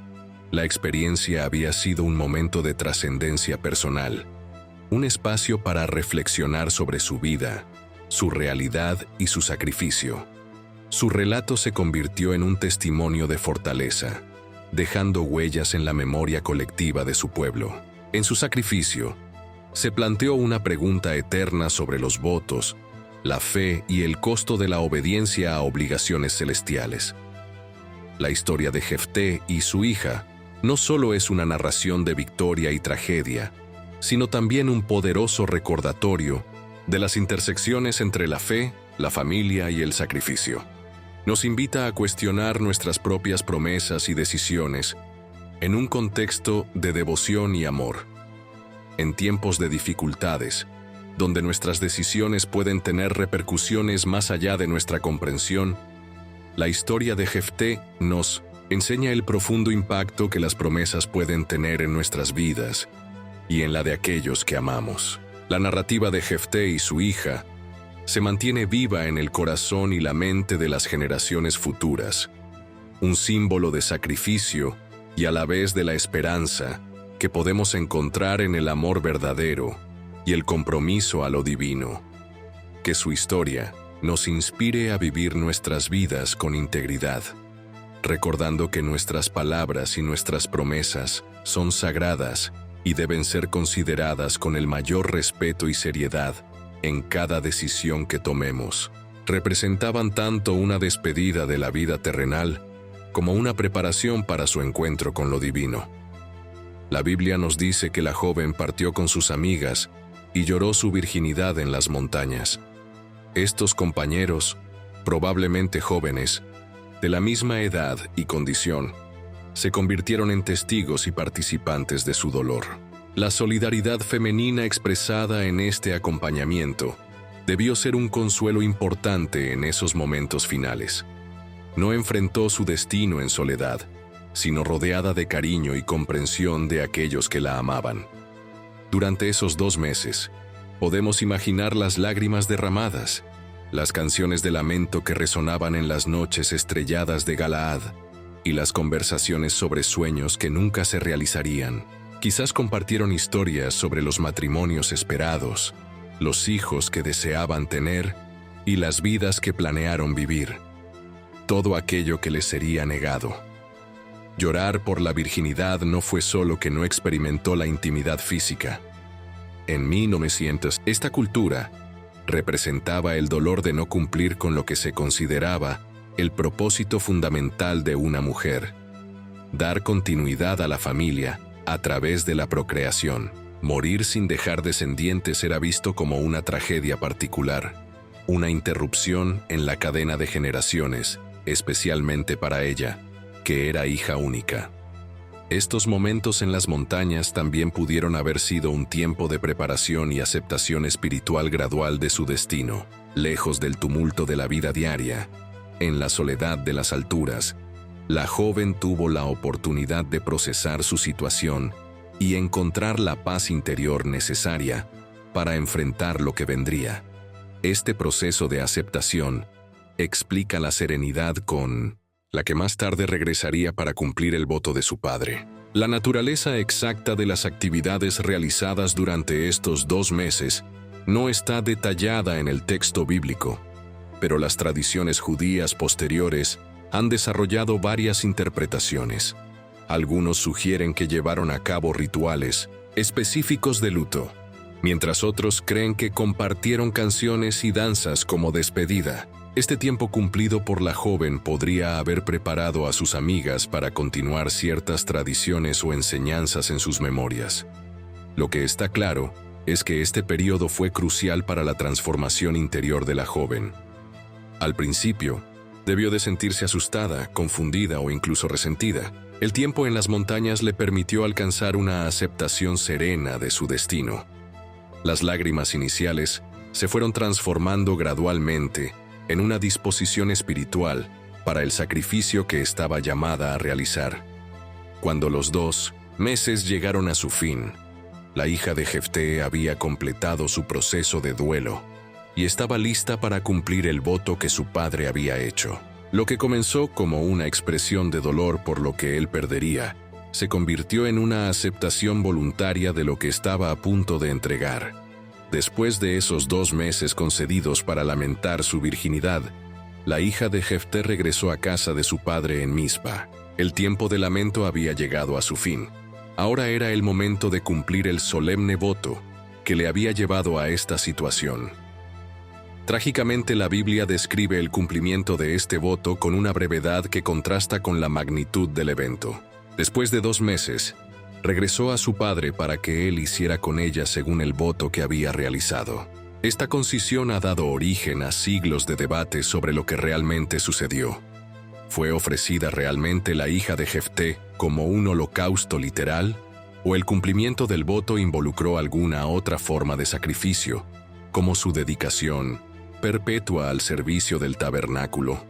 la experiencia había sido un momento de trascendencia personal, un espacio para reflexionar sobre su vida, su realidad y su sacrificio. Su relato se convirtió en un testimonio de fortaleza, dejando huellas en la memoria colectiva de su pueblo. En su sacrificio, se planteó una pregunta eterna sobre los votos, la fe y el costo de la obediencia a obligaciones celestiales. La historia de Jefté y su hija no solo es una narración de victoria y tragedia, sino también un poderoso recordatorio de las intersecciones entre la fe, la familia y el sacrificio. Nos invita a cuestionar nuestras propias promesas y decisiones en un contexto de devoción y amor. En tiempos de dificultades, donde nuestras decisiones pueden tener repercusiones más allá de nuestra comprensión, la historia de Jefté nos enseña el profundo impacto que las promesas pueden tener en nuestras vidas y en la de aquellos que amamos. La narrativa de Jefté y su hija se mantiene viva en el corazón y la mente de las generaciones futuras, un símbolo de sacrificio y a la vez de la esperanza que podemos encontrar en el amor verdadero y el compromiso a lo divino. Que su historia nos inspire a vivir nuestras vidas con integridad, recordando que nuestras palabras y nuestras promesas son sagradas y deben ser consideradas con el mayor respeto y seriedad en cada decisión que tomemos. Representaban tanto una despedida de la vida terrenal como una preparación para su encuentro con lo divino. La Biblia nos dice que la joven partió con sus amigas y lloró su virginidad en las montañas. Estos compañeros, probablemente jóvenes, de la misma edad y condición, se convirtieron en testigos y participantes de su dolor. La solidaridad femenina expresada en este acompañamiento debió ser un consuelo importante en esos momentos finales. No enfrentó su destino en soledad, sino rodeada de cariño y comprensión de aquellos que la amaban. Durante esos 2 meses, podemos imaginar las lágrimas derramadas, las canciones de lamento que resonaban en las noches estrelladas de Galaad y las conversaciones sobre sueños que nunca se realizarían. Quizás compartieron historias sobre los matrimonios esperados, los hijos que deseaban tener y las vidas que planearon vivir. Todo aquello que les sería negado. Llorar por la virginidad no fue solo que no experimentó la intimidad física. En 1900, esta cultura representaba el dolor de no cumplir con lo que se consideraba el propósito fundamental de una mujer: dar continuidad a la familia a través de la procreación. Morir sin dejar descendientes era visto como una tragedia particular, una interrupción en la cadena de generaciones, especialmente para ella, que era hija única. Estos momentos en las montañas también pudieron haber sido un tiempo de preparación y aceptación espiritual gradual de su destino, lejos del tumulto de la vida diaria. En la soledad de las alturas, la joven tuvo la oportunidad de procesar su situación y encontrar la paz interior necesaria para enfrentar lo que vendría. Este proceso de aceptación explica la serenidad con la que más tarde regresaría para cumplir el voto de su padre. La naturaleza exacta de las actividades realizadas durante estos 2 meses no está detallada en el texto bíblico, pero las tradiciones judías posteriores han desarrollado varias interpretaciones. Algunos sugieren que llevaron a cabo rituales específicos de luto, mientras otros creen que compartieron canciones y danzas como despedida. Este tiempo cumplido por la joven podría haber preparado a sus amigas para continuar ciertas tradiciones o enseñanzas en sus memorias. Lo que está claro es que este periodo fue crucial para la transformación interior de la joven. Al principio, debió de sentirse asustada, confundida o incluso resentida. El tiempo en las montañas le permitió alcanzar una aceptación serena de su destino. Las lágrimas iniciales se fueron transformando gradualmente en una disposición espiritual para el sacrificio que estaba llamada a realizar. Cuando los 2 meses llegaron a su fin, la hija de Jefté había completado su proceso de duelo y estaba lista para cumplir el voto que su padre había hecho. Lo que comenzó como una expresión de dolor por lo que él perdería, se convirtió en una aceptación voluntaria de lo que estaba a punto de entregar. Después de esos 2 meses concedidos para lamentar su virginidad, la hija de Jefté regresó a casa de su padre en Mizpa. El tiempo de lamento había llegado a su fin. Ahora era el momento de cumplir el solemne voto que le había llevado a esta situación. Trágicamente, la Biblia describe el cumplimiento de este voto con una brevedad que contrasta con la magnitud del evento. Después de 2 meses, regresó a su padre para que él hiciera con ella según el voto que había realizado. Esta concisión ha dado origen a siglos de debate sobre lo que realmente sucedió. ¿Fue ofrecida realmente la hija de Jefté como un holocausto literal? ¿O el cumplimiento del voto involucró alguna otra forma de sacrificio, como su dedicación perpetua al servicio del tabernáculo?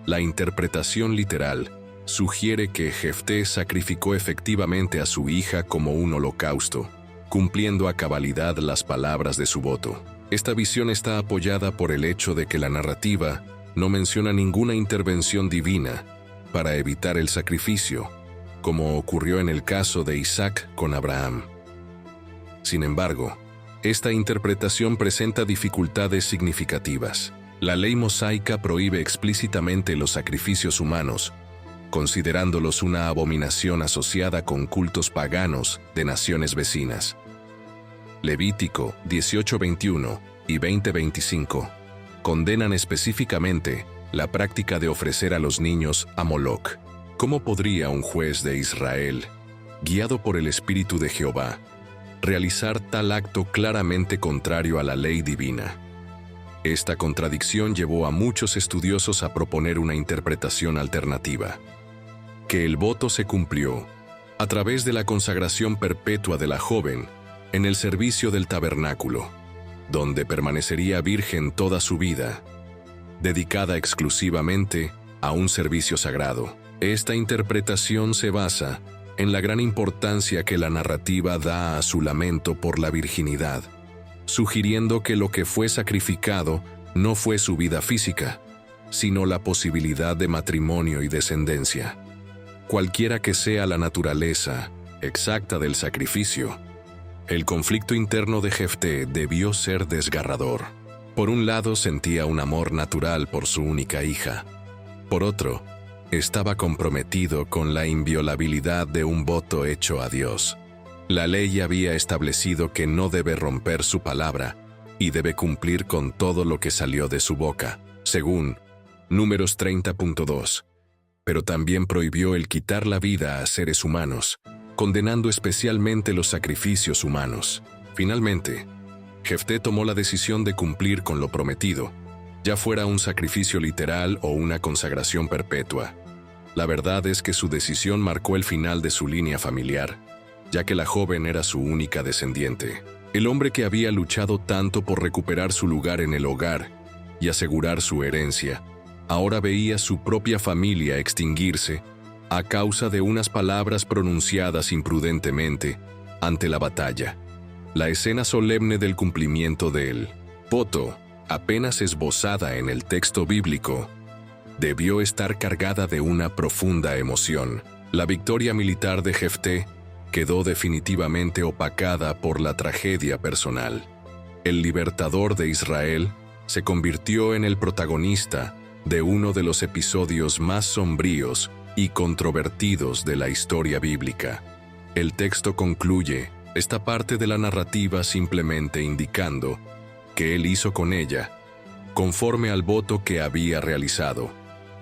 La interpretación literal sugiere que Jefté sacrificó efectivamente a su hija como un holocausto, cumpliendo a cabalidad las palabras de su voto. Esta visión está apoyada por el hecho de que la narrativa no menciona ninguna intervención divina para evitar el sacrificio, como ocurrió en el caso de Isaac con Abraham. Sin embargo, esta interpretación presenta dificultades significativas. La ley mosaica prohíbe explícitamente los sacrificios humanos, considerándolos una abominación asociada con cultos paganos de naciones vecinas. Levítico 18:21 y 20:25 condenan específicamente la práctica de ofrecer a los niños a Moloc. ¿Cómo podría un juez de Israel, guiado por el Espíritu de Jehová, realizar tal acto claramente contrario a la ley divina? Esta contradicción llevó a muchos estudiosos a proponer una interpretación alternativa: que el voto se cumplió a través de la consagración perpetua de la joven en el servicio del tabernáculo, donde permanecería virgen toda su vida, dedicada exclusivamente a un servicio sagrado. Esta interpretación se basa en la gran importancia que la narrativa da a su lamento por la virginidad, sugiriendo que lo que fue sacrificado no fue su vida física, sino la posibilidad de matrimonio y descendencia. Cualquiera que sea la naturaleza exacta del sacrificio, el conflicto interno de Jefté debió ser desgarrador. Por un lado, sentía un amor natural por su única hija. Por otro, estaba comprometido con la inviolabilidad de un voto hecho a Dios. La ley había establecido que no debe romper su palabra y debe cumplir con todo lo que salió de su boca, según Números 30.2. Pero también prohibió el quitar la vida a seres humanos, condenando especialmente los sacrificios humanos. Finalmente, Jefté tomó la decisión de cumplir con lo prometido, ya fuera un sacrificio literal o una consagración perpetua. La verdad es que su decisión marcó el final de su línea familiar, ya que la joven era su única descendiente. El hombre que había luchado tanto por recuperar su lugar en el hogar y asegurar su herencia, ahora veía su propia familia extinguirse a causa de unas palabras pronunciadas imprudentemente ante la batalla. La escena solemne del cumplimiento del voto, apenas esbozada en el texto bíblico, debió estar cargada de una profunda emoción. La victoria militar de Jefté quedó definitivamente opacada por la tragedia personal. El libertador de Israel se convirtió en el protagonista de uno de los episodios más sombríos y controvertidos de la historia bíblica. El texto concluye esta parte de la narrativa simplemente indicando que él hizo con ella, conforme al voto que había realizado,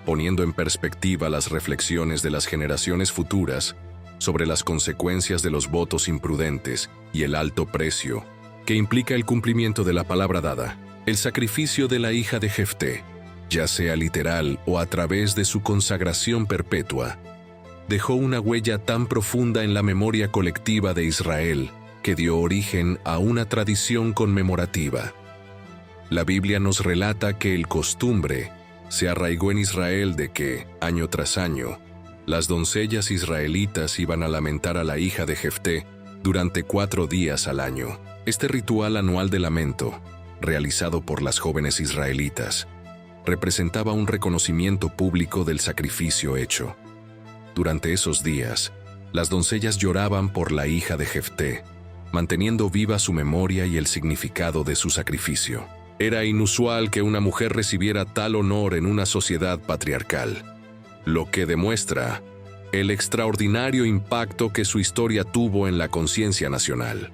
poniendo en perspectiva las reflexiones de las generaciones futuras sobre las consecuencias de los votos imprudentes y el alto precio que implica el cumplimiento de la palabra dada. El sacrificio de la hija de Jefté, ya sea literal o a través de su consagración perpetua, dejó una huella tan profunda en la memoria colectiva de Israel que dio origen a una tradición conmemorativa. La Biblia nos relata que el costumbre se arraigó en Israel de que, año tras año, las doncellas israelitas iban a lamentar a la hija de Jefté durante 4 días al año. Este ritual anual de lamento, realizado por las jóvenes israelitas, representaba un reconocimiento público del sacrificio hecho. Durante esos días, las doncellas lloraban por la hija de Jefté, manteniendo viva su memoria y el significado de su sacrificio. Era inusual que una mujer recibiera tal honor en una sociedad patriarcal, lo que demuestra el extraordinario impacto que su historia tuvo en la conciencia nacional.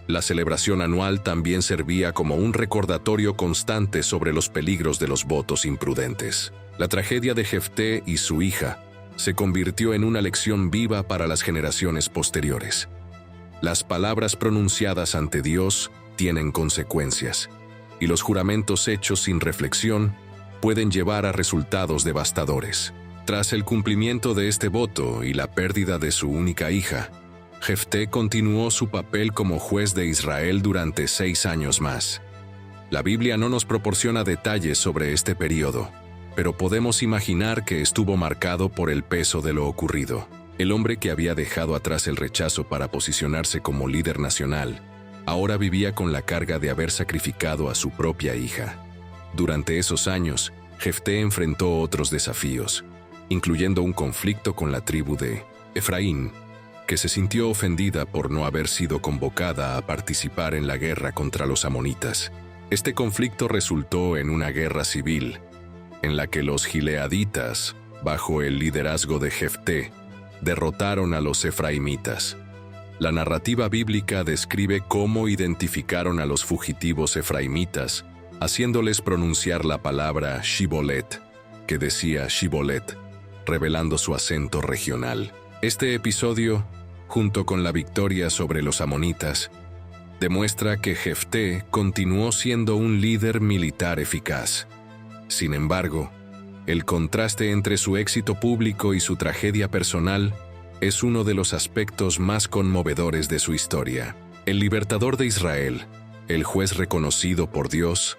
La celebración anual también servía como un recordatorio constante sobre los peligros de los votos imprudentes. La tragedia de Jefté y su hija se convirtió en una lección viva para las generaciones posteriores. Las palabras pronunciadas ante Dios tienen consecuencias, y los juramentos hechos sin reflexión pueden llevar a resultados devastadores. Tras el cumplimiento de este voto y la pérdida de su única hija, Jefté continuó su papel como juez de Israel durante 6 años más. La Biblia no nos proporciona detalles sobre este periodo, pero podemos imaginar que estuvo marcado por el peso de lo ocurrido. El hombre que había dejado atrás el rechazo para posicionarse como líder nacional, ahora vivía con la carga de haber sacrificado a su propia hija. Durante esos años, Jefté enfrentó otros desafíos, incluyendo un conflicto con la tribu de Efraín, que se sintió ofendida por no haber sido convocada a participar en la guerra contra los amonitas. Este conflicto resultó en una guerra civil, en la que los gileaditas, bajo el liderazgo de Jefté, derrotaron a los efraimitas. La narrativa bíblica describe cómo identificaron a los fugitivos efraimitas, haciéndoles pronunciar la palabra Shibolet, que decía Shibolet, revelando su acento regional. Este episodio, junto con la victoria sobre los amonitas, demuestra que Jefté continuó siendo un líder militar eficaz. Sin embargo, el contraste entre su éxito público y su tragedia personal es uno de los aspectos más conmovedores de su historia. El libertador de Israel, el juez reconocido por Dios,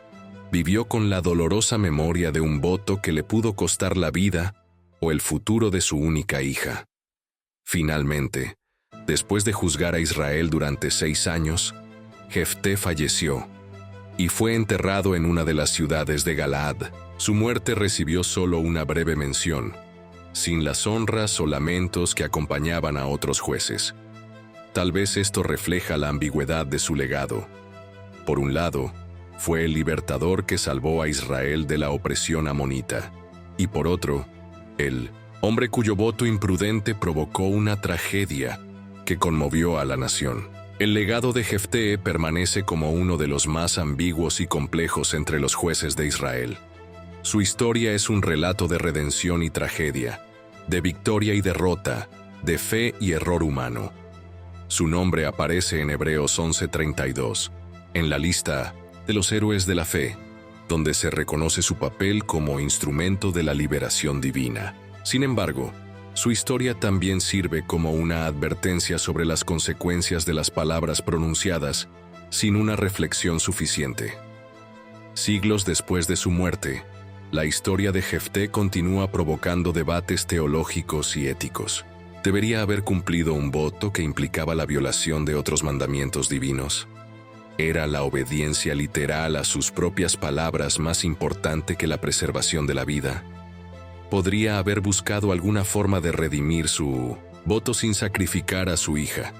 vivió con la dolorosa memoria de un voto que le pudo costar la vida o el futuro de su única hija. Finalmente, después de juzgar a Israel durante 6 años, Jefté falleció y fue enterrado en una de las ciudades de Galaad. Su muerte recibió solo una breve mención, sin las honras o lamentos que acompañaban a otros jueces. Tal vez esto refleja la ambigüedad de su legado. Por un lado, fue el libertador que salvó a Israel de la opresión amonita, y por otro, el hombre cuyo voto imprudente provocó una tragedia que conmovió a la nación. El legado de Jefté permanece como uno de los más ambiguos y complejos entre los jueces de Israel. Su historia es un relato de redención y tragedia, de victoria y derrota, de fe y error humano. Su nombre aparece en Hebreos 11:32, en la lista de los héroes de la fe, donde se reconoce su papel como instrumento de la liberación divina. Sin embargo, su historia también sirve como una advertencia sobre las consecuencias de las palabras pronunciadas sin una reflexión suficiente. Siglos después de su muerte, la historia de Jefté continúa provocando debates teológicos y éticos. ¿Debería haber cumplido un voto que implicaba la violación de otros mandamientos divinos? ¿Era la obediencia literal a sus propias palabras más importante que la preservación de la vida? ¿Podría haber buscado alguna forma de redimir su voto sin sacrificar a su hija?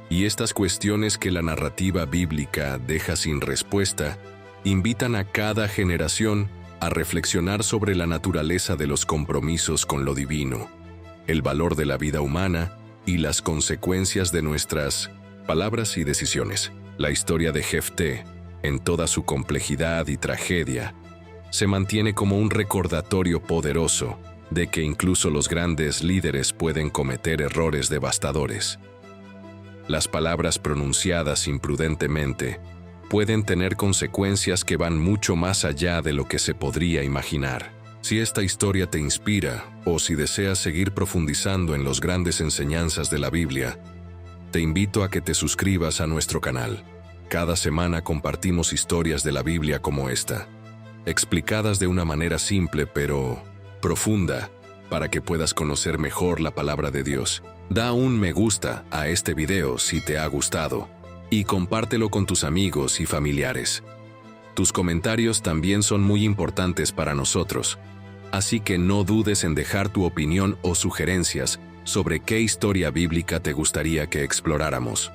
Y estas cuestiones que la narrativa bíblica deja sin respuesta invitan a cada generación a reflexionar sobre la naturaleza de los compromisos con lo divino, el valor de la vida humana y las consecuencias de nuestras palabras y decisiones. La historia de Jefté, en toda su complejidad y tragedia, se mantiene como un recordatorio poderoso de que incluso los grandes líderes pueden cometer errores devastadores. Las palabras pronunciadas imprudentemente pueden tener consecuencias que van mucho más allá de lo que se podría imaginar. Si esta historia te inspira o si deseas seguir profundizando en las grandes enseñanzas de la Biblia, te invito a que te suscribas a nuestro canal. Cada semana compartimos historias de la Biblia como esta, explicadas de una manera simple pero profunda, para que puedas conocer mejor la palabra de Dios. Da un me gusta a este video si te ha gustado y compártelo con tus amigos y familiares. Tus comentarios también son muy importantes para nosotros, así que no dudes en dejar tu opinión o sugerencias sobre qué historia bíblica te gustaría que exploráramos.